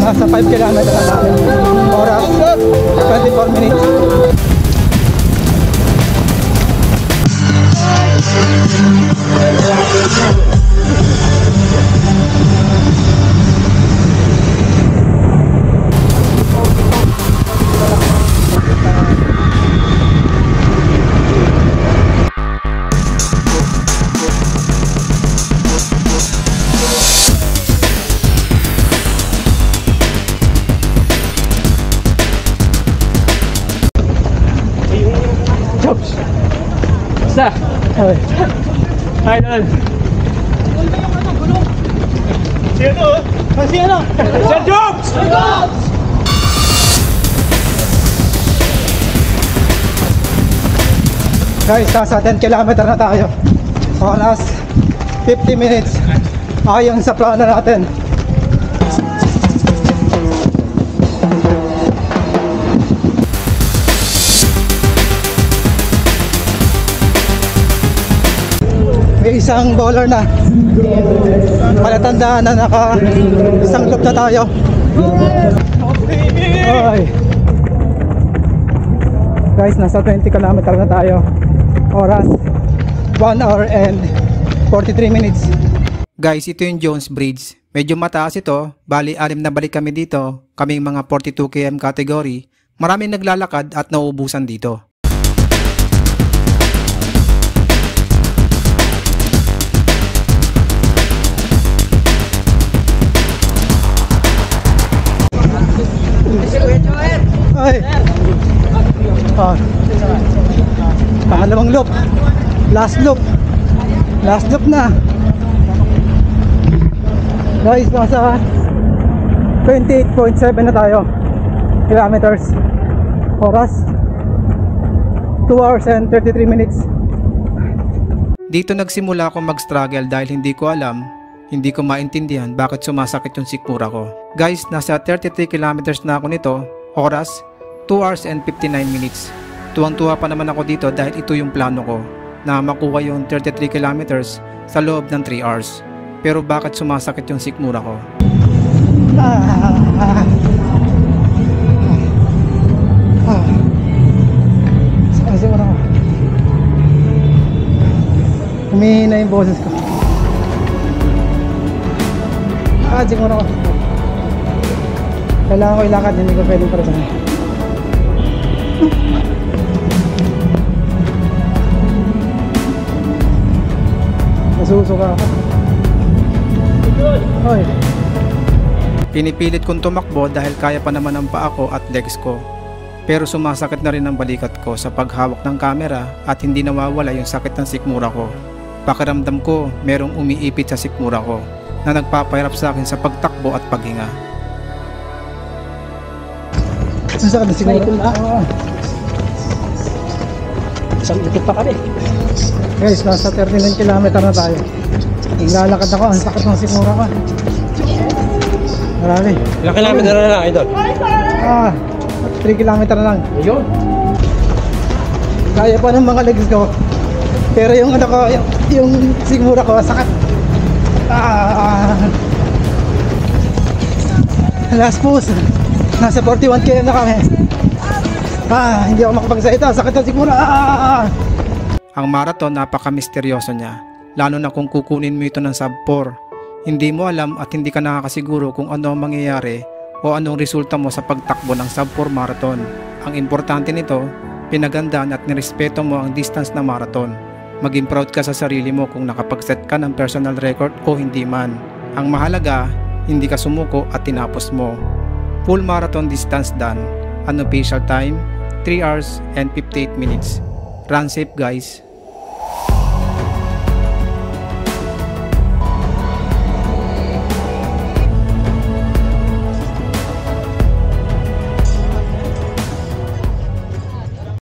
Nasa 5 km na tayo. Oras 24 minutes. Basta! Idol! Sino? Sino? Sir Jobs! Sir Jobs! Guys, nasa 10 km na tayo. Oras 50 minutes. Ayon sa plano natin. May isang bowler na. Palatandaan na naka isang loop na tayo. Oy. Guys, nasa 20 km na tayo. Oras 1 hour and 43 minutes. Guys, ito yung Jones Bridge. Medyo mataas ito. Bali, 6 na balik kami dito. Kaming mga 42 km category. Maraming naglalakad at nauubusan dito. Ay. Pangalawang loop. Last loop. Last loop na. Guys, nasa 28.7 na tayo kilometers. Oras 2 hours and 33 minutes. Dito nagsimula ako mag-struggle dahil hindi ko alam, hindi ko maintindihan bakit sumasakit yung sikmura ko. Guys, nasa 33 kilometers na ako nito. Oras 2 hours and 59 minutes. Tuwang-tuwa pa naman ako dito dahil ito yung plano ko, na makuha yung 33 kilometers sa loob ng 3 hours. Pero bakit sumasakit yung sikmura ko? Siguro ako. Humihina yung boses ko. Siguro ako. Kailangan ko ilakad, hindi ko pwedeng parasan. Nasusuka ako. Hoy. Pinipilit kong tumakbo dahil kaya pa naman ang paa ko at legs ko. Pero sumasakit na rin ang balikat ko sa paghawak ng camera at hindi nawawala yung sakit ng sikmura ko. Pakiramdam ko merong umiipit sa sikmura ko na nagpapahirap sa akin sa pagtakbo at paghinga. Sasakit na siguro. Isang ikot pa kami. Guys, nasa 39 km na tayo. Naglalakad ako, ang sakit ng sikmura ko. Marami. Ilang kilometer na lang, Idol? 3 km na lang. Ayun. Kaya pa ng mga legs ko. Pero yung ano ko, yung sikmura ko, sakit. Last push. Nasa 41 km na kami. Hindi ako makapagsalita. Sakit ng sikmura. Ang marathon, napaka-misteryoso niya. Lalo na kung kukunin mo ito ng sub 4. Hindi mo alam at hindi ka nakakasiguro kung ano ang mangyayari o anong resulta mo sa pagtakbo ng sub 4 marathon. Ang importante nito, pinagandaan at nirespeto mo ang distance na marathon. Maging proud ka sa sarili mo kung nakapag-set ka ng personal record o hindi man. Ang mahalaga, hindi ka sumuko at tinapos mo. Full marathon distance done. Unofficial time, 3 hours and 58 minutes. Run safe, guys.